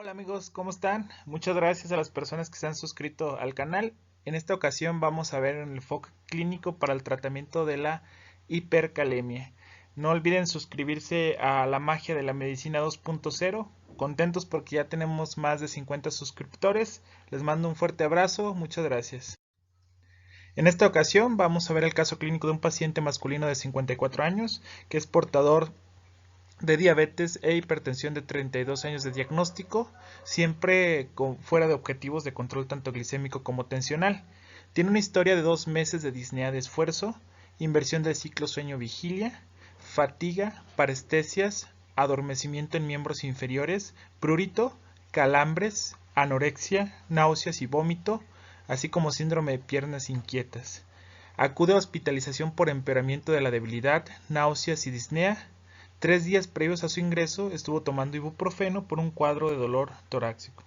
Hola amigos, ¿cómo están? Muchas gracias a las personas que se han suscrito al canal. En esta ocasión vamos a ver el enfoque clínico para el tratamiento de la hipercalemia. No olviden suscribirse a la magia de la medicina 2.0. Contentos porque ya tenemos más de 50 suscriptores. Les mando un fuerte abrazo, muchas gracias. En esta ocasión vamos a ver el caso clínico de un paciente masculino de 54 años que es portador de diabetes e hipertensión de 32 años de diagnóstico, siempre fuera de objetivos de control tanto glicémico como tensional. Tiene una historia de 2 meses de disnea de esfuerzo, inversión del ciclo sueño-vigilia, fatiga, parestesias, adormecimiento en miembros inferiores, prurito, calambres, anorexia, náuseas y vómito, así como síndrome de piernas inquietas. Acude a hospitalización por empeoramiento de la debilidad, náuseas y disnea. 3 días previos a su ingreso estuvo tomando ibuprofeno por un cuadro de dolor torácico.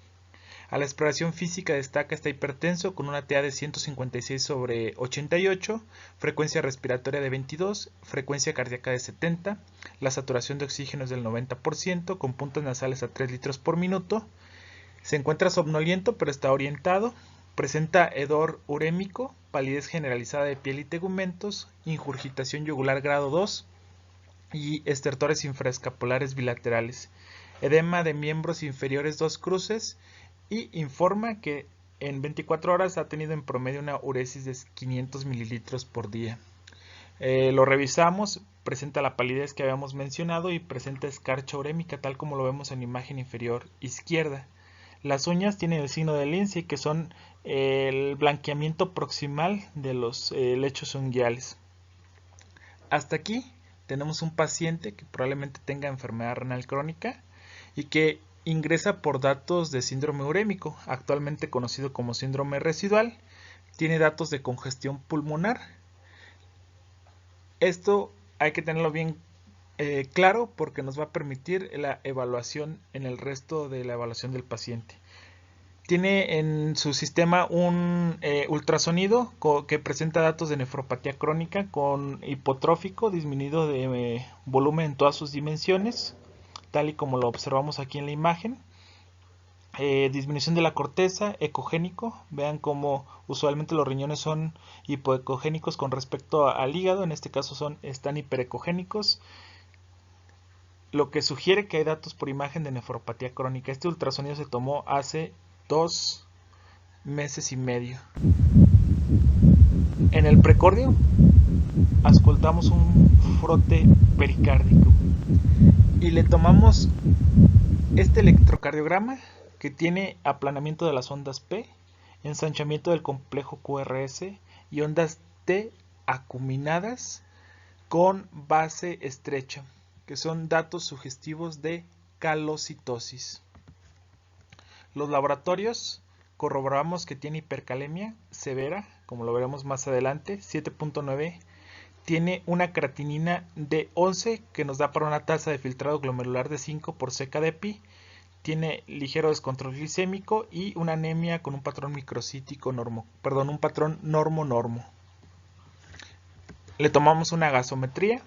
A la exploración física destaca está hipertenso con una TA de 156/88, frecuencia respiratoria de 22, frecuencia cardíaca de 70, la saturación de oxígeno es del 90%, con puntos nasales a 3 litros por minuto. Se encuentra somnoliento pero está orientado. Presenta hedor urémico, palidez generalizada de piel y tegumentos, ingurgitación yugular grado 2, y estertores infraescapulares bilaterales, edema de miembros inferiores 2 cruces, y informa que en 24 horas ha tenido en promedio una uresis de 500 mililitros por día. Lo revisamos, presenta la palidez que habíamos mencionado y presenta escarcha urémica tal como lo vemos en la imagen inferior izquierda. Las uñas tienen el signo de Lindsay, que son el blanqueamiento proximal de los lechos unguiales. Hasta aquí tenemos un paciente que probablemente tenga enfermedad renal crónica y que ingresa por datos de síndrome urémico, actualmente conocido como síndrome residual. Tiene datos de congestión pulmonar. Esto hay que tenerlo bien claro porque nos va a permitir la evaluación en el resto de la evaluación del paciente. Tiene en su sistema un ultrasonido que presenta datos de nefropatía crónica con hipotrófico, disminuido de volumen en todas sus dimensiones, tal y como lo observamos aquí en la imagen. Disminución de la corteza, ecogénico. Vean cómo usualmente los riñones son hipoecogénicos con respecto al hígado, en este caso están hiperecogénicos, lo que sugiere que hay datos por imagen de nefropatía crónica. Este ultrasonido se tomó hace 2 meses y medio. En el precordio auscultamos un frote pericárdico y le tomamos este electrocardiograma que tiene aplanamiento de las ondas P, ensanchamiento del complejo QRS y ondas T acuminadas con base estrecha, que son datos sugestivos de calocitosis. Los laboratorios corroboramos que tiene hipercalemia severa, como lo veremos más adelante, 7.9. Tiene una creatinina de 11 que nos da para una tasa de filtrado glomerular de 5 por seca de pi. Tiene ligero descontrol glicémico y una anemia con un patrón microcítico un patrón normo-normo. Le tomamos una gasometría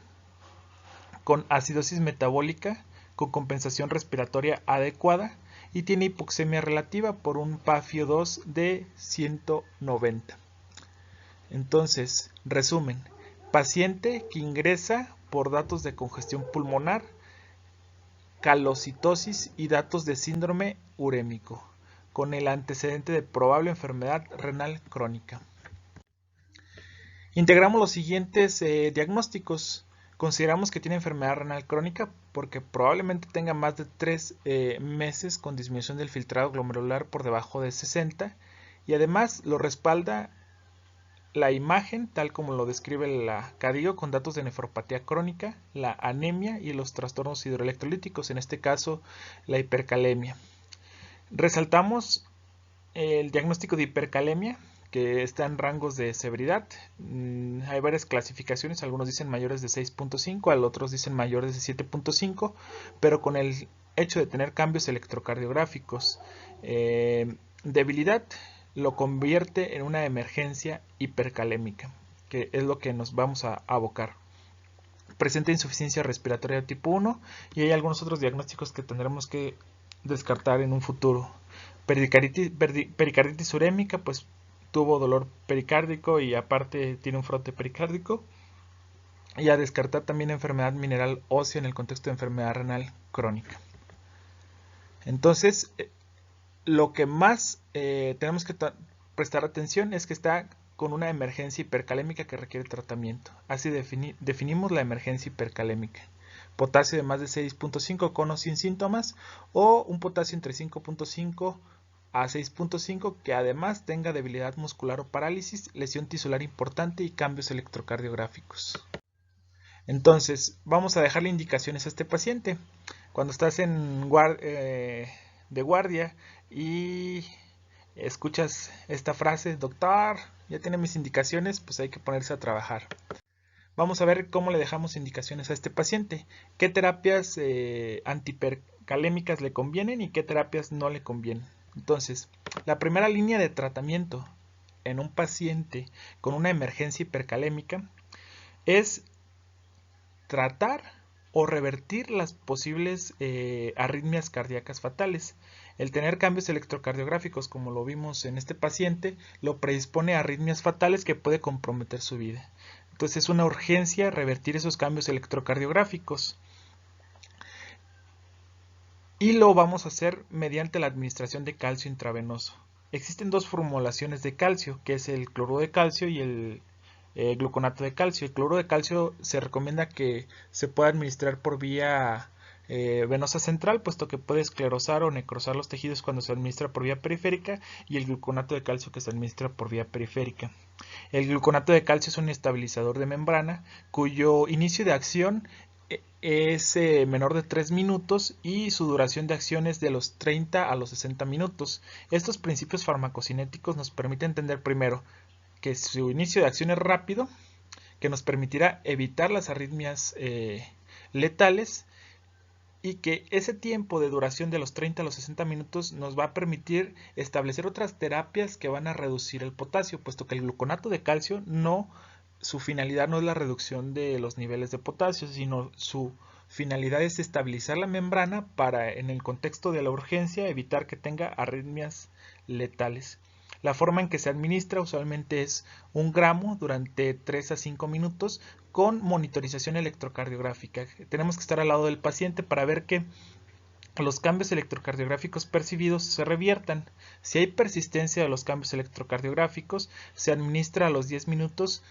con acidosis metabólica con compensación respiratoria adecuada y tiene hipoxemia relativa por un PAFIO 2 de 190. Entonces, resumen, paciente que ingresa por datos de congestión pulmonar, calocitosis y datos de síndrome urémico, con el antecedente de probable enfermedad renal crónica. Integramos los siguientes diagnósticos. Consideramos que tiene enfermedad renal crónica porque probablemente tenga más de 3 meses con disminución del filtrado glomerular por debajo de 60 y además lo respalda la imagen tal como lo describe la CADIO con datos de nefropatía crónica, la anemia y los trastornos hidroelectrolíticos, en este caso la hipercalemia. Resaltamos el diagnóstico de hipercalemia que está en rangos de severidad. Hay varias clasificaciones, algunos dicen mayores de 6.5, otros dicen mayores de 7.5, pero con el hecho de tener cambios electrocardiográficos, debilidad, lo convierte en una emergencia hipercalémica, que es lo que nos vamos a abocar. Presenta insuficiencia respiratoria tipo 1 y hay algunos otros diagnósticos que tendremos que descartar en un futuro. Pericarditis urémica, pues tuvo dolor pericárdico y aparte tiene un frote pericárdico. Y a descartar también enfermedad mineral ósea en el contexto de enfermedad renal crónica. Entonces, lo que más tenemos que prestar atención es que está con una emergencia hipercalémica que requiere tratamiento. Así definimos la emergencia hipercalémica. Potasio de más de 6.5 con o sin síntomas, o un potasio entre 5.5 a 6.5 que además tenga debilidad muscular o parálisis, lesión tisular importante y cambios electrocardiográficos. Entonces, vamos a dejarle indicaciones a este paciente. Cuando estás de guardia y escuchas esta frase, doctor, ya tiene mis indicaciones, pues hay que ponerse a trabajar. Vamos a ver cómo le dejamos indicaciones a este paciente. ¿Qué terapias antihipercalémicas le convienen y qué terapias no le convienen? Entonces, la primera línea de tratamiento en un paciente con una emergencia hipercalémica es tratar o revertir las posibles arritmias cardíacas fatales. El tener cambios electrocardiográficos, como lo vimos en este paciente, lo predispone a arritmias fatales que puede comprometer su vida. Entonces es una urgencia revertir esos cambios electrocardiográficos. Y lo vamos a hacer mediante la administración de calcio intravenoso. Existen dos formulaciones de calcio, que es el cloruro de calcio y el gluconato de calcio. El cloruro de calcio se recomienda que se pueda administrar por vía venosa central, puesto que puede esclerosar o necrosar los tejidos cuando se administra por vía periférica, y el gluconato de calcio que se administra por vía periférica. El gluconato de calcio es un estabilizador de membrana cuyo inicio de acción es menor de 3 minutos y su duración de acción es de los 30 a los 60 minutos. Estos principios farmacocinéticos nos permiten entender primero que su inicio de acción es rápido, que nos permitirá evitar las arritmias letales, y que ese tiempo de duración de los 30 a los 60 minutos nos va a permitir establecer otras terapias que van a reducir el potasio, puesto que el gluconato de calcio su finalidad no es la reducción de los niveles de potasio, sino su finalidad es estabilizar la membrana para, en el contexto de la urgencia, evitar que tenga arritmias letales. La forma en que se administra usualmente es 1 gramo durante 3 a 5 minutos con monitorización electrocardiográfica. Tenemos que estar al lado del paciente para ver que los cambios electrocardiográficos percibidos se reviertan. Si hay persistencia de los cambios electrocardiográficos, se administra a los 10 minutos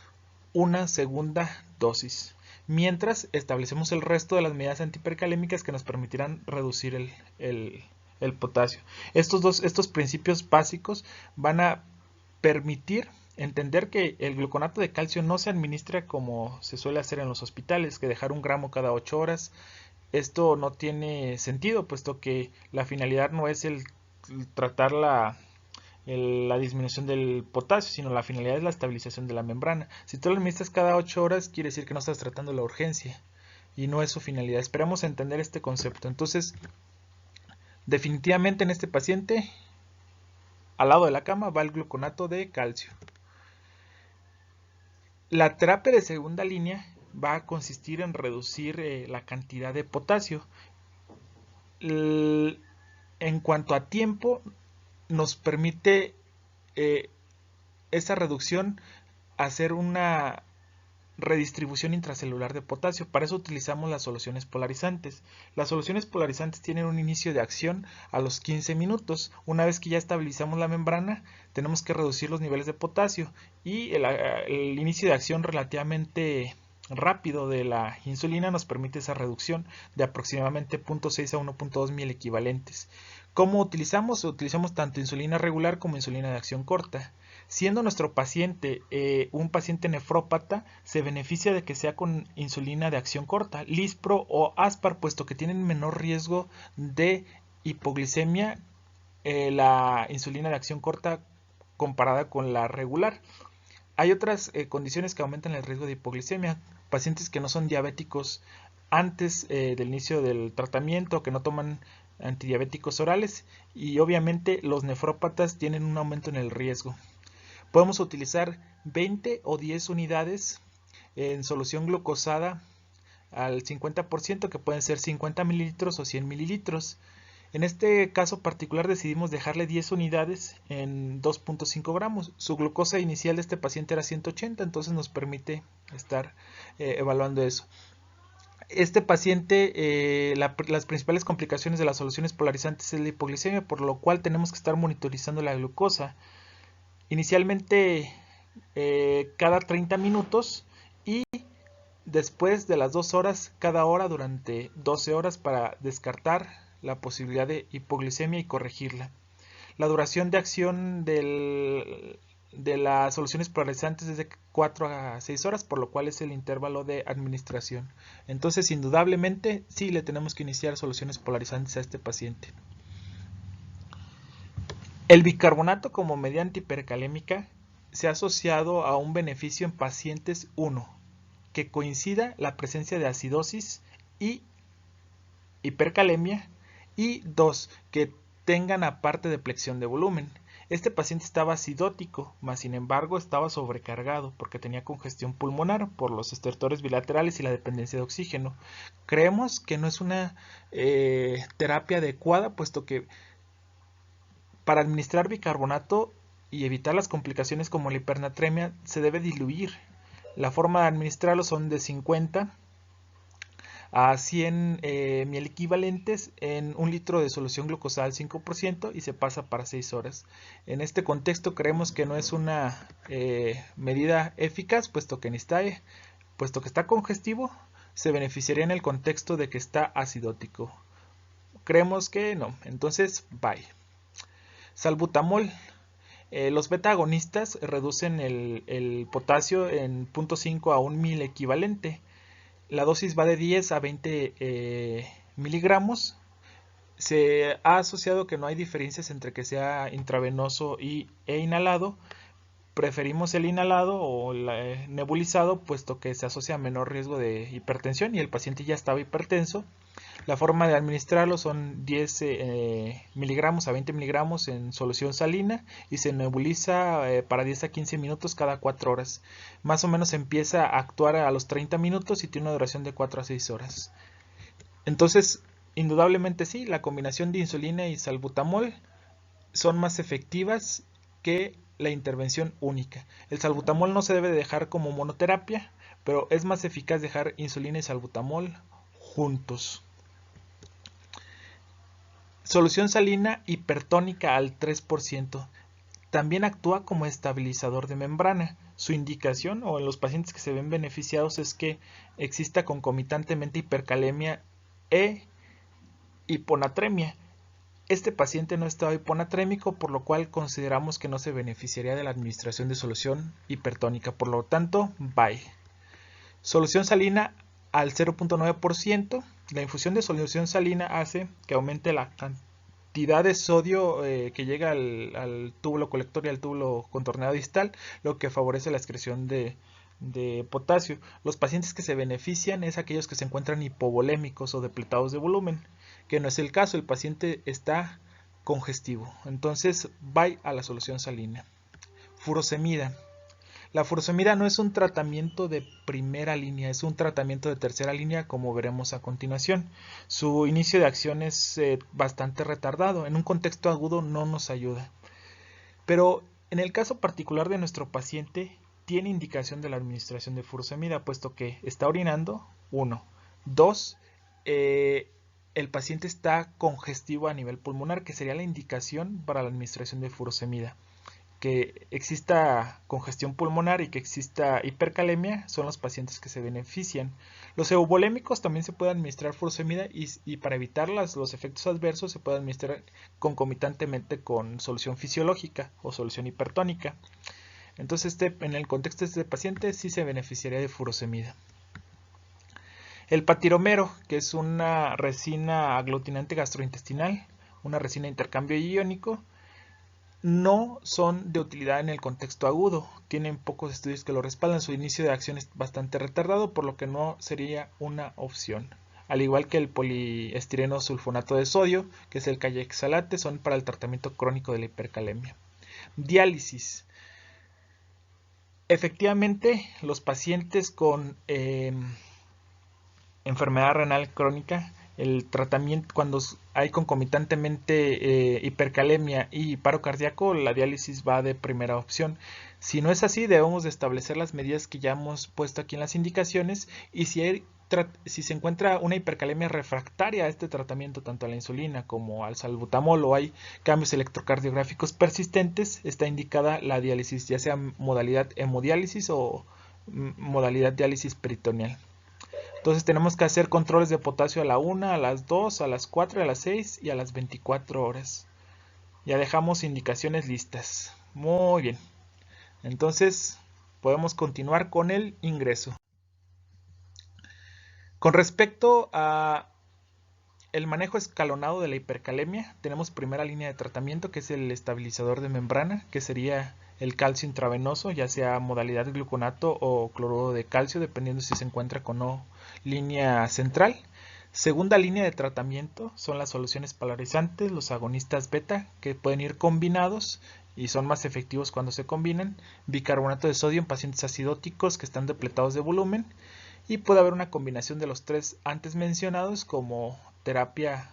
una segunda dosis, mientras establecemos el resto de las medidas antihipercalémicas que nos permitirán reducir el potasio. Estos principios básicos van a permitir entender que el gluconato de calcio no se administra como se suele hacer en los hospitales, que dejar 1 gramo cada 8 horas. Esto no tiene sentido, puesto que la finalidad no es el tratar la disminución del potasio, sino la finalidad es la estabilización de la membrana. Si tú lo administras cada 8 horas, quiere decir que no estás tratando la urgencia y no es su finalidad. Esperamos entender este concepto. Entonces, definitivamente en este paciente, al lado de la cama va el gluconato de calcio. La terapia de segunda línea va a consistir en reducir la cantidad de potasio. En cuanto a tiempo, nos permite esa reducción hacer una redistribución intracelular de potasio. Para eso utilizamos las soluciones polarizantes. Las soluciones polarizantes tienen un inicio de acción a los 15 minutos. Una vez que ya estabilizamos la membrana, tenemos que reducir los niveles de potasio, y el inicio de acción relativamente rápido de la insulina nos permite esa reducción de aproximadamente 0.6 a 1.2 mil equivalentes. ¿Cómo utilizamos? Utilizamos tanto insulina regular como insulina de acción corta. Siendo nuestro paciente un paciente nefrópata, se beneficia de que sea con insulina de acción corta, Lispro o Aspar, puesto que tienen menor riesgo de hipoglicemia la insulina de acción corta comparada con la regular. Hay otras condiciones que aumentan el riesgo de hipoglicemia. Pacientes que no son diabéticos antes del inicio del tratamiento, que no toman antidiabéticos orales, y obviamente los nefrópatas tienen un aumento en el riesgo. Podemos utilizar 20 o 10 unidades en solución glucosada al 50%, que pueden ser 50 mililitros o 100 mililitros. En este caso particular decidimos dejarle 10 unidades en 2.5 gramos. Su glucosa inicial de este paciente era 180, entonces nos permite estar evaluando eso. Este paciente, las principales complicaciones de las soluciones polarizantes es la hipoglicemia, por lo cual tenemos que estar monitorizando la glucosa. Inicialmente cada 30 minutos y después de las 2 horas, cada hora durante 12 horas para descartar la posibilidad de hipoglicemia y corregirla. La duración de acción de las soluciones polarizantes es de 4 a 6 horas, por lo cual es el intervalo de administración. Entonces, indudablemente, sí le tenemos que iniciar soluciones polarizantes a este paciente. El bicarbonato como medida antihipercalémica se ha asociado a un beneficio en pacientes 1, que coincida la presencia de acidosis y hipercalemia, y 2, que tengan aparte depleción de volumen. Este paciente estaba acidótico, mas sin embargo estaba sobrecargado porque tenía congestión pulmonar por los estertores bilaterales y la dependencia de oxígeno. Creemos que no es una terapia adecuada, puesto que para administrar bicarbonato y evitar las complicaciones como la hipernatremia se debe diluir. La forma de administrarlo son de 50 a 100 miel equivalentes en un litro de solución glucosada al 5% y se pasa para 6 horas. En este contexto creemos que no es una medida eficaz, puesto que está congestivo, se beneficiaría en el contexto de que está acidótico. Creemos que no, entonces bye. Salbutamol. Los beta agonistas reducen el potasio en 0.5 a 1 mil equivalente. La dosis va de 10 a 20 miligramos. Se ha asociado que no hay diferencias entre que sea intravenoso e inhalado. Preferimos el inhalado o el nebulizado, puesto que se asocia a menor riesgo de hipertensión y el paciente ya estaba hipertenso. La forma de administrarlo son 10 miligramos a 20 miligramos en solución salina y se nebuliza para 10 a 15 minutos cada 4 horas. Más o menos empieza a actuar a los 30 minutos y tiene una duración de 4 a 6 horas. Entonces, indudablemente sí, la combinación de insulina y salbutamol son más efectivas que la intervención única. El salbutamol no se debe dejar como monoterapia, pero es más eficaz dejar insulina y salbutamol juntos. Solución salina hipertónica al 3%. También actúa como estabilizador de membrana. Su indicación o en los pacientes que se ven beneficiados es que exista concomitantemente hipercalemia e hiponatremia. Este paciente no estaba hiponatrémico, por lo cual consideramos que no se beneficiaría de la administración de solución hipertónica. Por lo tanto, bye. Solución salina al 0.9%. La infusión de solución salina hace que aumente la cantidad de sodio que llega al túbulo colector y al túbulo contorneado distal, lo que favorece la excreción de potasio. Los pacientes que se benefician es aquellos que se encuentran hipovolémicos o depletados de volumen, que no es el caso, el paciente está congestivo. Entonces, bye a la solución salina. Furosemida. La furosemida no es un tratamiento de primera línea, es un tratamiento de tercera línea, como veremos a continuación. Su inicio de acción es bastante retardado, en un contexto agudo no nos ayuda. Pero en el caso particular de nuestro paciente, tiene indicación de la administración de furosemida, puesto que está orinando, 1. 2. El paciente está congestivo a nivel pulmonar, que sería la indicación para la administración de furosemida. Que exista congestión pulmonar y que exista hipercalemia son los pacientes que se benefician. Los eubolémicos también se puede administrar furosemida y para evitar los efectos adversos se puede administrar concomitantemente con solución fisiológica o solución hipertónica. Entonces en el contexto de este paciente sí se beneficiaría de furosemida. El patiromero, que es una resina aglutinante gastrointestinal, una resina de intercambio iónico, no son de utilidad en el contexto agudo, tienen pocos estudios que lo respaldan, su inicio de acción es bastante retardado, por lo que no sería una opción. Al igual que el poliestireno sulfonato de sodio, que es el callaxalate, son para el tratamiento crónico de la hipercalemia. Diálisis. Efectivamente, los pacientes con enfermedad renal crónica el tratamiento, cuando hay concomitantemente hipercalemia y paro cardíaco, la diálisis va de primera opción. Si no es así, debemos de establecer las medidas que ya hemos puesto aquí en las indicaciones, y si se encuentra una hipercalemia refractaria a este tratamiento, tanto a la insulina como al salbutamol, o hay cambios electrocardiográficos persistentes, está indicada la diálisis, ya sea modalidad hemodiálisis o modalidad diálisis peritoneal. Entonces tenemos que hacer controles de potasio a la 1, a las 2, a las 4, a las 6 y a las 24 horas. Ya dejamos indicaciones listas. Muy bien. Entonces podemos continuar con el ingreso. Con respecto a el manejo escalonado de la hipercalemia, tenemos primera línea de tratamiento, que es el estabilizador de membrana, que sería el calcio intravenoso, ya sea modalidad gluconato o cloruro de calcio, dependiendo si se encuentra con no línea central. Segunda línea de tratamiento son las soluciones polarizantes, los agonistas beta, que pueden ir combinados y son más efectivos cuando se combinan. Bicarbonato de sodio en pacientes acidóticos que están depletados de volumen. Y puede haber una combinación de los tres antes mencionados como terapia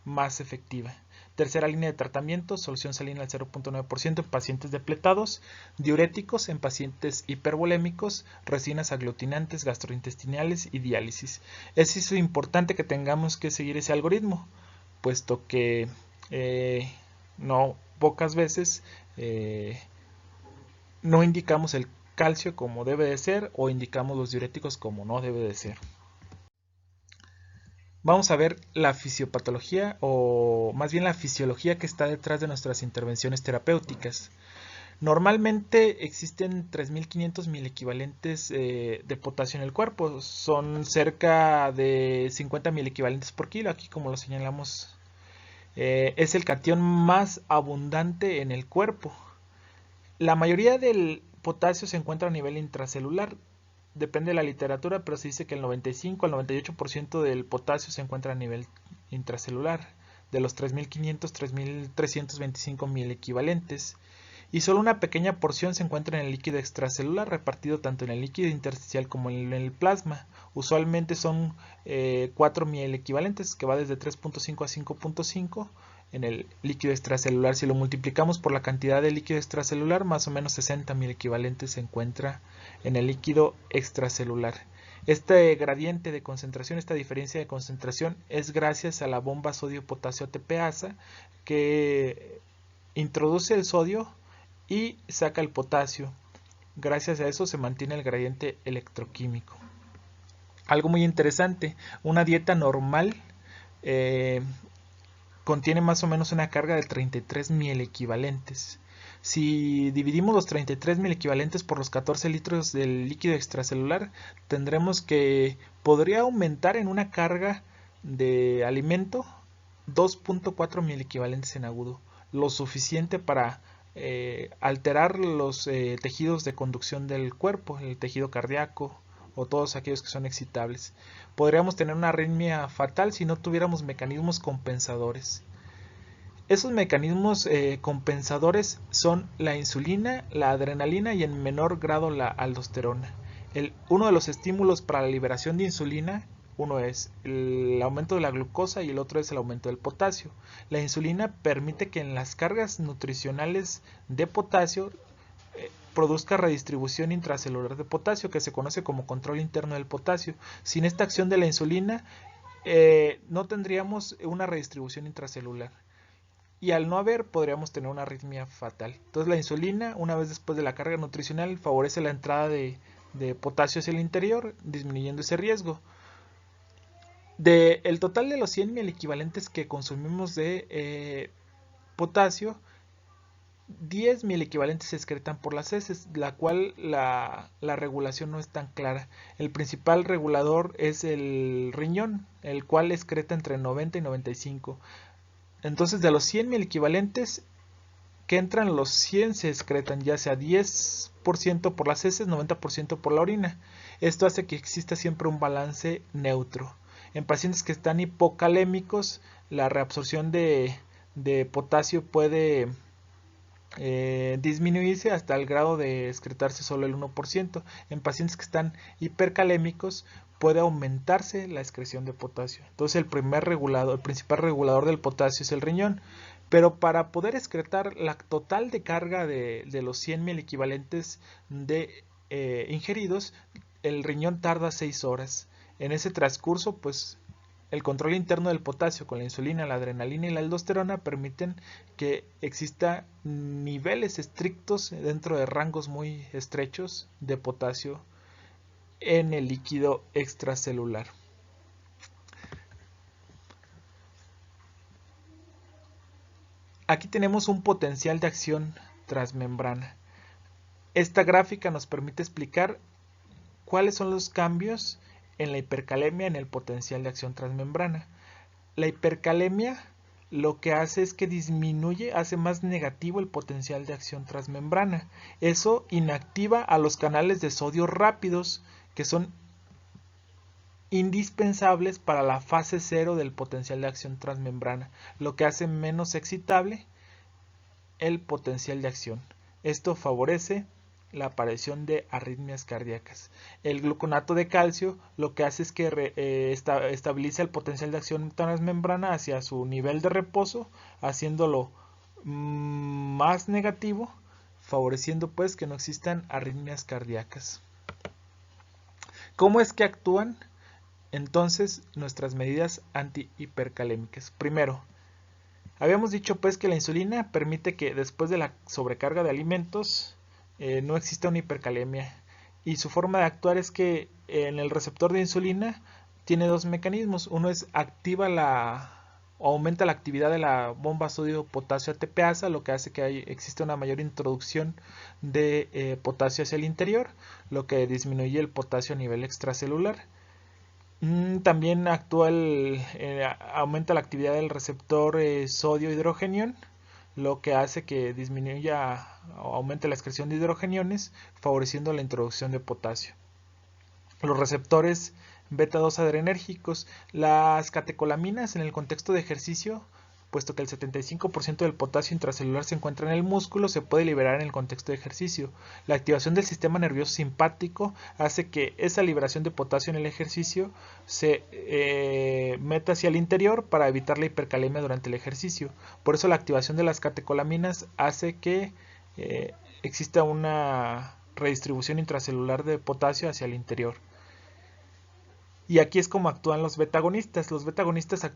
más efectiva. Tercera línea de tratamiento, solución salina al 0.9% en pacientes depletados, diuréticos en pacientes hipervolémicos, resinas aglutinantes gastrointestinales y diálisis. Es importante que tengamos que seguir ese algoritmo, puesto que no pocas veces no indicamos el calcio como debe de ser o indicamos los diuréticos como no debe de ser. Vamos a ver la fisiopatología, o más bien la fisiología que está detrás de nuestras intervenciones terapéuticas. Normalmente existen 3.500 milequivalentes de potasio en el cuerpo. Son cerca de 50 milequivalentes por kilo, aquí como lo señalamos. Es el catión más abundante en el cuerpo. La mayoría del potasio se encuentra a nivel intracelular. Depende de la literatura, pero se dice que el 95 al 98% del potasio se encuentra a nivel intracelular, de los 3.500, 3.325 mil equivalentes. Y solo una pequeña porción se encuentra en el líquido extracelular, repartido tanto en el líquido intersticial como en el plasma. Usualmente son 4 mil equivalentes, que va desde 3.5 a 5.5 en el líquido extracelular. Si lo multiplicamos por la cantidad de líquido extracelular, más o menos 60 mil equivalentes se encuentra en el líquido extracelular. Este gradiente de concentración, esta diferencia de concentración, es gracias a la bomba sodio-potasio ATPasa, que introduce el sodio y saca el potasio. Gracias a eso se mantiene el gradiente electroquímico. Algo muy interesante, una dieta normal contiene más o menos una carga de 33 mil equivalentes. Si dividimos los 33 mil equivalentes por los 14 litros del líquido extracelular, tendremos que podría aumentar en una carga de alimento 2.4 mil equivalentes en agudo, lo suficiente para alterar los tejidos de conducción del cuerpo, el tejido cardíaco o todos aquellos que son excitables. Podríamos tener una arritmia fatal si no tuviéramos mecanismos compensadores. Esos mecanismos compensadores son la insulina, la adrenalina y en menor grado la aldosterona. Uno de los estímulos para la liberación de insulina, uno es el aumento de la glucosa y el otro es el aumento del potasio. La insulina permite que en las cargas nutricionales de potasio produzca redistribución intracelular de potasio, que se conoce como control interno del potasio. Sin esta acción de la insulina no tendríamos una redistribución intracelular. Y al no haber, podríamos tener una arritmia fatal. Entonces la insulina, una vez después de la carga nutricional, favorece la entrada de potasio hacia el interior, disminuyendo ese riesgo. El total de los 100 mil equivalentes que consumimos de potasio, 10 mil equivalentes se excretan por las heces, la cual la regulación no es tan clara. El principal regulador es el riñón, el cual excreta entre 90 y 95. Entonces, de los 100 mil equivalentes que entran, los 100 se excretan, ya sea 10% por las heces, 90% por la orina. Esto hace que exista siempre un balance neutro. En pacientes que están hipocalémicos, la reabsorción de potasio puede disminuirse hasta el grado de excretarse solo el 1%. En pacientes que están hipercalémicos puede aumentarse la excreción de potasio. Entonces el principal regulador del potasio es el riñón. Pero para poder excretar la total de carga de los 100 mil equivalentes de ingeridos, el riñón tarda 6 horas. En ese transcurso, pues el control interno del potasio con la insulina, la adrenalina y la aldosterona permiten que exista niveles estrictos dentro de rangos muy estrechos de potasio en el líquido extracelular. Aquí tenemos un potencial de acción transmembrana. Esta gráfica nos permite explicar cuáles son los cambios en la hipercalemia en el potencial de acción transmembrana. La hipercalemia lo que hace es que hace más negativo el potencial de acción transmembrana. Eso inactiva a los canales de sodio rápidos, que son indispensables para la fase 0 del potencial de acción transmembrana, lo que hace menos excitable el potencial de acción. Esto favorece la aparición de arritmias cardíacas. El gluconato de calcio lo que hace es que estabiliza el potencial de acción transmembrana hacia su nivel de reposo, haciéndolo más negativo, favoreciendo pues que no existan arritmias cardíacas. ¿Cómo es que actúan entonces nuestras medidas antihipercalémicas? Primero, habíamos dicho pues que la insulina permite que después de la sobrecarga de alimentos no exista una hipercalemia, y su forma de actuar es que en el receptor de insulina tiene dos mecanismos. Uno es aumenta la actividad de la bomba sodio-potasio ATPasa, lo que hace que exista una mayor introducción de potasio hacia el interior, lo que disminuye el potasio a nivel extracelular. También aumenta la actividad del receptor sodio-hidrogenión, lo que hace que disminuya o aumente la excreción de hidrogeniones, favoreciendo la introducción de potasio. Los receptores beta-2 adrenérgicos, las catecolaminas en el contexto de ejercicio, puesto que el 75% del potasio intracelular se encuentra en el músculo, se puede liberar en el contexto de ejercicio. La activación del sistema nervioso simpático hace que esa liberación de potasio en el ejercicio se meta hacia el interior para evitar la hipercalemia durante el ejercicio. Por eso la activación de las catecolaminas hace que exista una redistribución intracelular de potasio hacia el interior. Y aquí es como actúan los beta-agonistas. Los beta-agonistas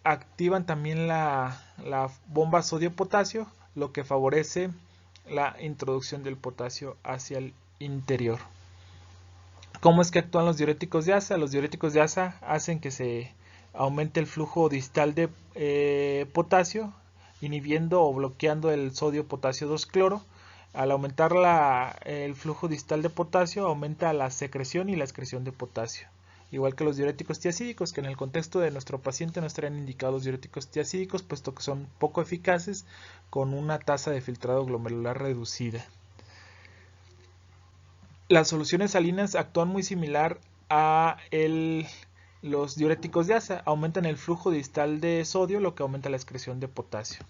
activan también la bomba sodio-potasio, lo que favorece la introducción del potasio hacia el interior. ¿Cómo es que actúan los diuréticos de asa? Los diuréticos de asa hacen que se aumente el flujo distal de potasio, inhibiendo o bloqueando el sodio-potasio 2-cloro. Al aumentar el flujo distal de potasio, aumenta la secreción y la excreción de potasio. Igual que los diuréticos tiacídicos, que en el contexto de nuestro paciente no estarían indicados diuréticos tiacídicos, puesto que son poco eficaces con una tasa de filtrado glomerular reducida. Las soluciones salinas actúan muy similar a los diuréticos de asa, aumentan el flujo distal de sodio, lo que aumenta la excreción de potasio.